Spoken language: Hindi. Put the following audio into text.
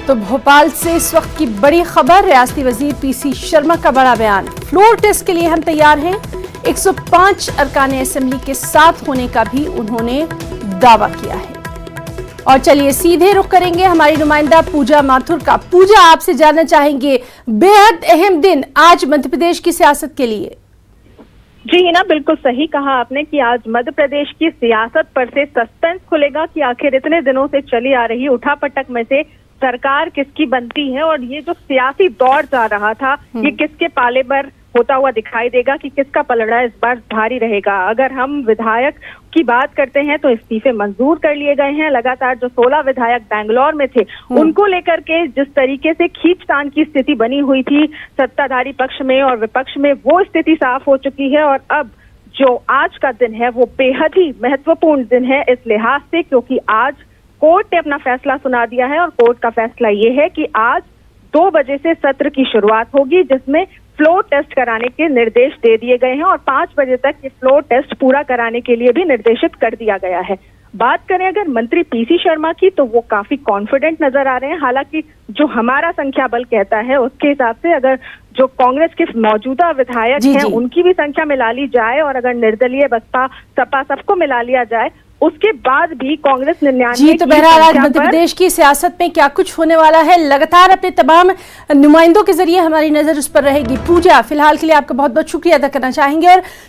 तो भोपाल से इस वक्त की बड़ी खबर, रियासती वजीर पीसी शर्मा का बड़ा बयान। फ्लोर टेस्ट के लिए हम तैयार हैं। 105 अरकान असेंबली के साथ होने का भी उन्होंने दावा किया है। और चलिए सीधे रुख करेंगे हमारी नुमाइंदा पूजा माथुर का। पूजा, आपसे जानना चाहेंगे, बेहद अहम दिन आज मध्य प्रदेश की सियासत के लिए। जी हिना, बिल्कुल सही कहा आपने कि आज मध्य प्रदेश की सियासत पर से सस्पेंस खुलेगा कि आखिर इतने दिनों से चली आ रही उठापटक में से सरकार किसकी बनती है और ये जो सियासी दौर जा रहा था ये किसके पाले पर होता हुआ दिखाई देगा कि किसका पलड़ा इस बार भारी रहेगा। अगर हम विधायक की बात करते हैं तो इस्तीफे मंजूर कर लिए गए हैं। लगातार जो 16 विधायक बैंगलोर में थे उनको लेकर के जिस तरीके से खींचतान की स्थिति बनी हुई थी सत्ताधारी पक्ष में और विपक्ष में, वो स्थिति साफ हो चुकी है। और अब जो आज का दिन है वो बेहद ही महत्वपूर्ण दिन है इस लिहाज से, क्योंकि आज कोर्ट ने अपना फैसला सुना दिया है। और कोर्ट का फैसला ये है कि आज 2 बजे से सत्र की शुरुआत होगी, जिसमें फ्लोर टेस्ट कराने के निर्देश दे दिए गए हैं और 5 बजे तक ये फ्लोर टेस्ट पूरा कराने के लिए भी निर्देशित कर दिया गया है। बात करें अगर मंत्री पीसी शर्मा की, तो वो काफी कॉन्फिडेंट नजर आ रहे हैं। हालांकि जो हमारा संख्या बल कहता है उसके हिसाब से अगर जो कांग्रेस के मौजूदा विधायक हैं उनकी भी संख्या मिला ली जाए और अगर निर्दलीय बसपा सपा सबको मिला लिया जाए, उसके बाद भी कांग्रेस 99 तो बहरहाल आज मध्य प्रदेश की सियासत में क्या कुछ होने वाला है, लगातार अपने तमाम नुमाइंदों के जरिए हमारी नजर उस पर रहेगी। पूजा, फिलहाल के लिए आपका बहुत बहुत शुक्रिया अदा करना चाहेंगे। और